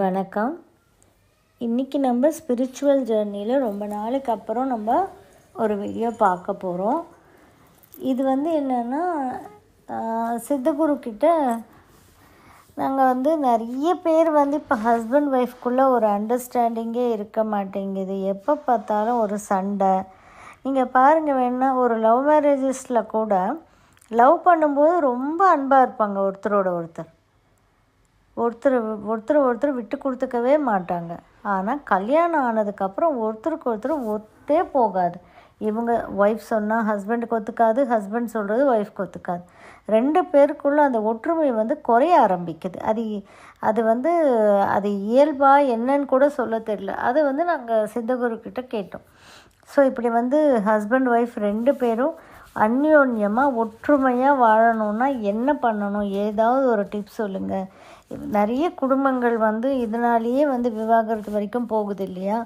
வணக்கம். இன்றைக்கி நம்ம ஸ்பிரிச்சுவல் ஜேர்னியில் ரொம்ப நாளைக்கு அப்புறம் நம்ம ஒரு வீடியோ பார்க்க போகிறோம். இது என்னென்னா, சித்தகுரு கிட்ட நாங்கள் நிறைய பேர் இப்போ ஹஸ்பண்ட் ஒய்ஃப்குள்ளே ஒரு அண்டர்ஸ்டாண்டிங்கே இருக்க மாட்டேங்குது. எப்போ பார்த்தாலும் ஒரு சண்டை. நீங்கள் பாருங்கள், வேணால் ஒரு லவ் மேரேஜஸில் கூட லவ் பண்ணும்போது ரொம்ப அன்பாக இருப்பாங்க. ஒருத்தரோட ஒருத்தர் விட்டு கொடுத்துக்கவே மாட்டாங்க. ஆனால் கல்யாணம் ஆனதுக்கப்புறம் ஒருத்தருக்கு ஒருத்தர் ஒத்தே போகாது. இவங்க ஒய்ஃப் சொன்னால் ஹஸ்பண்டுக்கு ஒத்துக்காது, ஹஸ்பண்ட் சொல்கிறது ஒய்ஃப்க்கு ஒத்துக்காது. ரெண்டு பேருக்குள்ளே அந்த ஒற்றுமை குறைய ஆரம்பிக்குது. அது இயல்பாக என்னன்னு கூட சொல்ல தெரியல. அது நாங்கள் சித்தகுருக்கிட்ட கேட்டோம். ஸோ இப்படி ஹஸ்பண்ட் ஒய்ஃப் ரெண்டு பேரும் அந்யோன்யமாக ஒற்றுமையாக வாழணுன்னா என்ன பண்ணணும், ஏதாவது ஒரு டிப்ஸ் சொல்லுங்கள். நிறைய குடும்பங்கள் இதனாலேயே விவாகரத்து வரைக்கும் போகுது இல்லையா?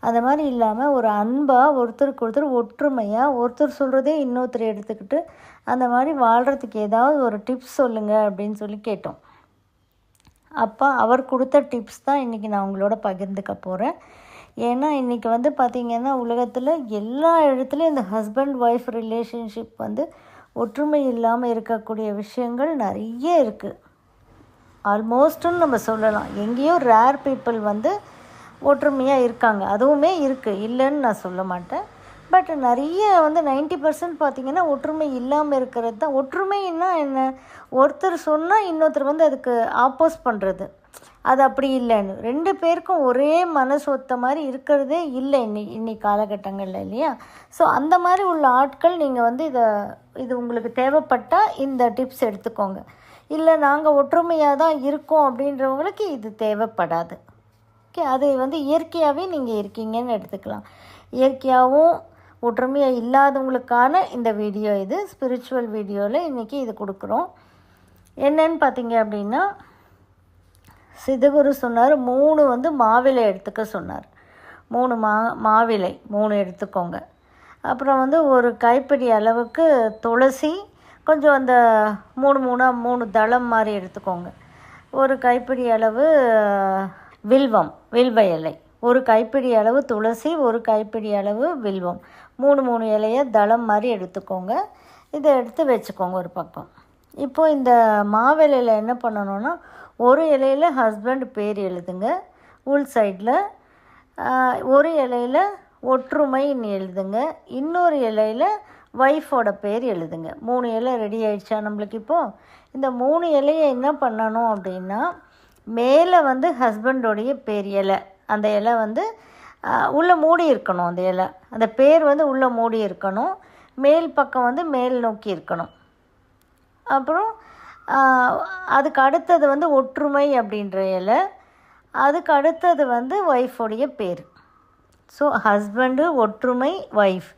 அந்த மாதிரி இல்லாமல் ஒரு அன்பாக ஒருத்தருக்கு ஒருத்தர் ஒற்றுமையாக ஒருத்தர் சொல்கிறதே இன்னொருத்தர் எடுத்துக்கிட்டு அந்த மாதிரி வாழ்கிறதுக்கு ஏதாவது ஒரு டிப்ஸ் சொல்லுங்கள் அப்படின்னு சொல்லி கேட்டோம். அப்போ அவர் கொடுத்த டிப்ஸ் தான் இன்றைக்கி நான் உங்களோட பகிர்ந்துக்க போகிறேன். ஏன்னா இன்றைக்கி பார்த்திங்கன்னா உலகத்தில் எல்லா இடத்துலையும் இந்த ஹஸ்பண்ட் ஒய்ஃப் ரிலேஷன்ஷிப் ஒற்றுமை இல்லாமல் இருக்கக்கூடிய விஷயங்கள் நிறைய இருக்குது. ஆல்மோஸ்ட்டுன்னு நம்ம சொல்லலாம். எங்கேயோ ரேர் பீப்புள் ஒற்றுமையாக இருக்காங்க. அதுவுமே இருக்குது, இல்லைன்னு நான் சொல்ல மாட்டேன். பட் நிறைய 90% பார்த்திங்கன்னா ஒற்றுமை இல்லாமல் இருக்கிறது தான். ஒற்றுமைன்னா என்ன? ஒருத்தர் சொன்னால் இன்னொருத்தர் அதுக்கு ஆப்போஸ் பண்ணுறது. அது அப்படி இல்லைன்னு ரெண்டு பேருக்கும் ஒரே மனசு ஒத்த மாதிரி இருக்கிறதே இல்லை இன்னைக்கு காலகட்டங்களில் இல்லையா? ஸோ அந்த மாதிரி உள்ள ஆட்கள் நீங்கள் இது உங்களுக்கு தேவைப்பட்டால் இந்த டிப்ஸ் எடுத்துக்கோங்க. இல்லை நாங்கள் ஒற்றுமையாக தான் இருக்கோம் அப்படின்றவங்களுக்கு இது தேவைப்படாது. ஓகே, அது இயற்கையாகவே நீங்கள் இருக்கீங்கன்னு எடுத்துக்கலாம். இயற்கையாகவும் ஒற்றுமையாக இல்லாதவங்களுக்கான இந்த வீடியோ இது ஸ்பிரிச்சுவல் வீடியோவில் இன்றைக்கி இது கொடுக்குறோம். என்னன்னு பார்த்தீங்க அப்படின்னா, சித்தகுரு சொன்னார் 3 மாவிலை எடுத்துக்க சொன்னார். 3 மாவிலை 3 எடுத்துக்கோங்க. அப்புறம் ஒரு கைப்பிடி அளவுக்கு துளசி, கொஞ்சம் அந்த 3 தளம் மாதிரி எடுத்துக்கோங்க. ஒரு கைப்பிடி அளவு வில்வ இலை, ஒரு கைப்பிடி அளவு துளசி, ஒரு கைப்பிடி அளவு வில்வம், 3 இலையை தளம் மாதிரி எடுத்துக்கோங்க. இதை எடுத்து வச்சுக்கோங்க ஒரு பக்கம். இப்போது இந்த மாவிலையில் என்ன பண்ணணுன்னா, ஒரு இலையில் ஹஸ்பண்ட் பேர் எழுதுங்க உள் சைடில், ஒரு இலையில் ஒற்றுமைன்னு எழுதுங்க, இன்னொரு இலையில் ஒய்ஃபோட பேர் எழுதுங்க. 3 இலை ரெடி ஆகிடுச்சா நம்மளுக்கு? இப்போது இந்த 3 இலையை என்ன பண்ணணும் அப்படின்னா, மேலே ஹஸ்பண்டோடைய பேர் இலை, அந்த இலை உள்ளே மூடி இருக்கணும். அந்த இலை, அந்த பேர் உள்ளே மூடி இருக்கணும். மேல் பக்கம் மேல் நோக்கி இருக்கணும். அப்புறம் அதுக்கு அடுத்தது ஒற்றுமை அப்படின்ற இலை, அதுக்கு அடுத்தது ஒய்ஃபோடைய பேர். ஸோ ஹஸ்பண்டு, ஒற்றுமை, ஒய்ஃப்,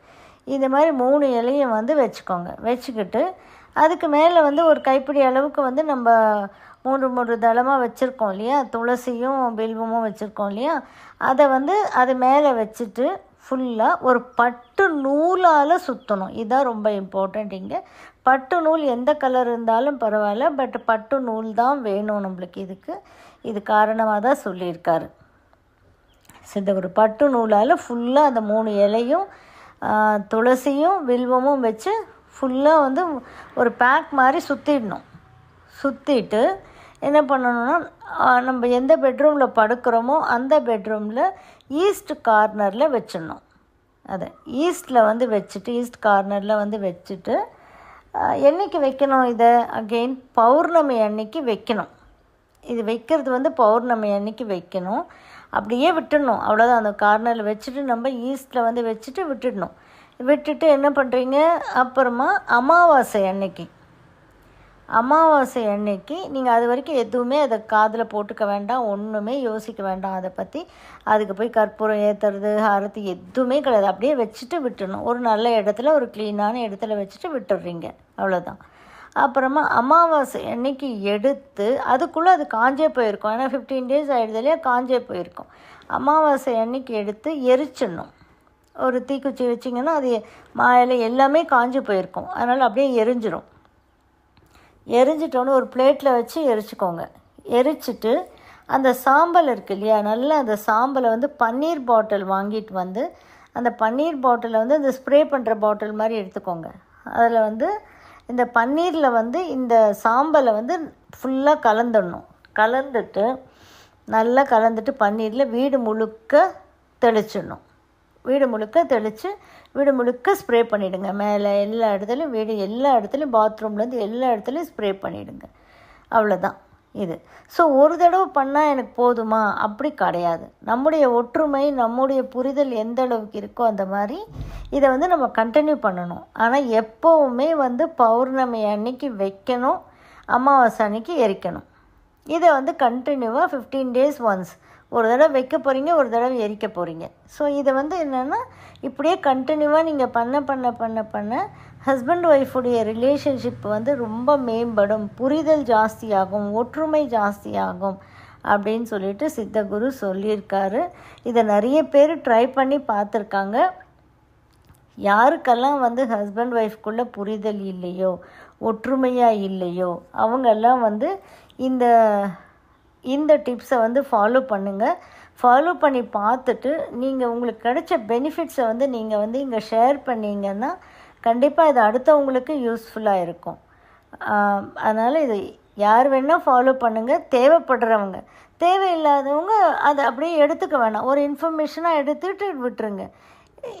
இந்த மாதிரி 3 இலையை வச்சுக்கோங்க. வச்சுக்கிட்டு அதுக்கு மேலே ஒரு கைப்பிடி அளவுக்கு நம்ம 3 தளமாக வச்சுருக்கோம் இல்லையா? துளசியும் வில்வமும் வச்சுருக்கோம் இல்லையா? அதை அது மேலே வச்சுட்டு ஃபுல்லாக ஒரு பட்டு நூலால் சுற்றணும். இதுதான் ரொம்ப இம்பார்ட்டண்ட். இங்கே பட்டு நூல் எந்த கலர் இருந்தாலும் பரவாயில்ல, பட் பட்டு நூல் தான் வேணும் நம்மளுக்கு. இது காரணமாக தான் சொல்லியிருக்காரு சித்தகுரு. பட்டு நூலால் ஃபுல்லாக அந்த 3 இலையும் துளசியும் வில்வமும் வச்சு ஃபுல்லாக ஒரு பேக் மாதிரி சுற்றிடணும். சுற்றிட்டு என்ன பண்ணணுன்னா, நம்ம எந்த பெட்ரூமில் படுக்கிறோமோ அந்த பெட்ரூமில் ஈஸ்ட் கார்னரில் வச்சிடணும். அதை ஈஸ்டில் வச்சுட்டு, ஈஸ்ட் கார்னரில் வச்சுட்டு என்றைக்கு வைக்கணும்? இதை அகெயின் பௌர்ணமி அன்னைக்கு வைக்கணும். இது வைக்கிறது பௌர்ணமி அன்னைக்கு வைக்கணும். அப்படியே விட்டுடணும், அவ்வளோதான். அந்த கார்னரில் வச்சுட்டு நம்ம ஈஸ்டில் வச்சுட்டு விட்டுடணும். விட்டுட்டு என்ன பண்ணுறீங்க, அப்புறமா அமாவாசை அன்னைக்கு நீங்கள் அது வரைக்கும் எதுவுமே அதை காதில் போட்டுக்க வேண்டாம், ஒன்றுமே யோசிக்க வேண்டாம் அதை பற்றி. அதுக்கு போய் கற்பூரம் ஏற்றுறது, ஆரத்தி எதுவுமே கிடையாது. அப்படியே வச்சுட்டு விட்டுடணும். ஒரு நல்ல இடத்துல, ஒரு க்ளீனான இடத்துல வச்சுட்டு விட்டுடுறீங்க, அவ்வளோதான். அப்புறமா அமாவாசை அன்னைக்கு எடுத்து, அதுக்குள்ளே அது காஞ்சே போயிருக்கும். ஏன்னா 15 days ஆகிடுது இல்லையா? காஞ்சே போயிருக்கும். அமாவாசை அன்னைக்கு எடுத்து எரிச்சிடணும். ஒரு தீக்குச்சி வச்சிங்கன்னா அது மாயில எல்லாமே காஞ்சு போயிருக்கும். அதனால் அப்படியே எரிஞ்சிடும். எரிஞ்சிட்டோன்னு ஒரு பிளேட்டில் வச்சு எரிச்சிக்கோங்க. எரிச்சிட்டு அந்த சாம்பல் இருக்குது இல்லையா, நல்லா அந்த சாம்பலை வந்து பன்னீர் பாட்டில் வாங்கிட்டு வந்து அந்த பன்னீர் பாட்டிலை வந்து அந்த ஸ்ப்ரே பண்ணுற பாட்டில் மாதிரி எடுத்துக்கோங்க. அதில் வந்து இந்த பன்னீரில் வந்து இந்த சாம்பலை வந்து ஃபுல்லாக கலந்துடணும். கலந்துட்டு நல்லா கலந்துட்டு பன்னீரில் வீடு முழுக்க தெளிச்சிடணும். வீடு முழுக்க தெளித்து வீடு முழுக்க ஸ்ப்ரே பண்ணிவிடுங்க. மேலே எல்லா இடத்துலையும், வீடு எல்லா இடத்துலையும், பாத்ரூம்லேருந்து எல்லா இடத்துலையும் ஸ்ப்ரே பண்ணிவிடுங்க. அவ்வளோதான் இது. ஸோ ஒரு தடவை பண்ணால் எனக்கு போதுமா? அப்படி கிடையாது. நம்முடைய ஒற்றுமை, நம்முடைய புரிதல் எந்த அளவுக்கு இருக்கோ அந்த மாதிரி இதை வந்து நம்ம கண்டினியூ பண்ணணும். ஆனால் எப்போவுமே வந்து பௌர்ணமி அன்னைக்கு வைக்கணும், அமாவாசை அன்னைக்கு எரிக்கணும். இதை வந்து கண்டினியூவாக 15 days ஒன்ஸ் ஒரு தடவை வைக்க போகிறீங்க, ஒரு தடவை எரிக்க போகிறீங்க. ஸோ இதை வந்து என்னென்னா இப்படியே கண்டினியூவாக நீங்கள் பண்ண ஹஸ்பண்ட் ஒய்ஃபுடைய ரிலேஷன்ஷிப் வந்து ரொம்ப மேம்படும், புரிதல் ஜாஸ்தியாகும், ஒற்றுமை ஜாஸ்தியாகும் அப்படின்னு சொல்லிட்டு சித்தகுரு சொல்லியிருக்காரு. இதை நிறைய பேர் ட்ரை பண்ணி பார்த்துருக்காங்க. யாருக்கெல்லாம் வந்து ஹஸ்பண்ட் ஒய்ஃப்குள்ளே புரிதல் இல்லையோ, ஒற்றுமையாக இல்லையோ, அவங்கெல்லாம் வந்து இந்த டிப்ஸை வந்து ஃபாலோ பண்ணுங்கள். ஃபாலோ பண்ணி பார்த்துட்டு நீங்கள் உங்களுக்கு கிடைச்ச பெனிஃபிட்ஸை வந்து நீங்கள் வந்து இங்கே ஷேர் பண்ணிங்கன்னா கண்டிப்பாக இது அடுத்தவங்களுக்கு யூஸ்ஃபுல்லாக இருக்கும். அதனால் இது யார் வேணால் ஃபாலோ பண்ணுங்கள். தேவைப்படுறவங்க, தேவையில்லாதவங்க அதை அப்படியே எடுத்துக்க வேணாம். ஒரு இன்ஃபர்மேஷனாக எடுத்துகிட்டு விட்டுருங்க.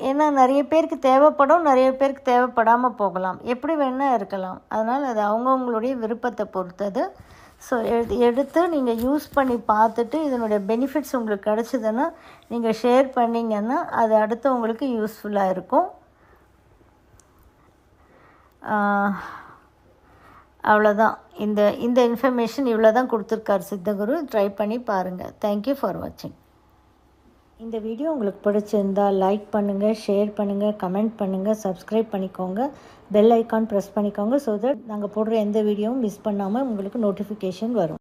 ஏன்னா நிறைய பேருக்கு தேவைப்படும், நிறைய பேருக்கு தேவைப்படாமல் போகலாம், எப்படி வேணால் இருக்கலாம். அதனால் அது அவங்கவுங்களுடைய விருப்பத்தை பொறுத்தது. ஸோ எடுத்து நீங்கள் யூஸ் பண்ணி பார்த்துட்டு இதனுடைய பெனிஃபிட்ஸ் உங்களுக்கு கிடச்சிதுன்னா நீங்கள் ஷேர் பண்ணிங்கன்னா அது அடுத்தவங்களுக்கு யூஸ்ஃபுல்லாக இருக்கும். அவ்வளோதான். இந்த இன்ஃபர்மேஷன் இவ்வளோ தான் கொடுத்துருக்கார் சித்தகுரு. ட்ரை பண்ணி பாருங்கள். தேங்க்யூ ஃபார் வாட்சிங். இந்த வீடியோ உங்களுக்கு பிடிச்சிருந்தால் லைக் பண்ணுங்கள், ஷேர் பண்ணுங்கள், கமெண்ட் பண்ணுங்கள், சப்ஸ்கிரைப் பண்ணிக்கோங்க, பெல் ஐக்கான் ப்ரெஸ் பண்ணிக்கோங்க. ஸோ தட் நாங்கள் போடுற எந்த வீடியோவும் மிஸ் பண்ணாமல் உங்களுக்கு நோட்டிஃபிகேஷன் வரும்.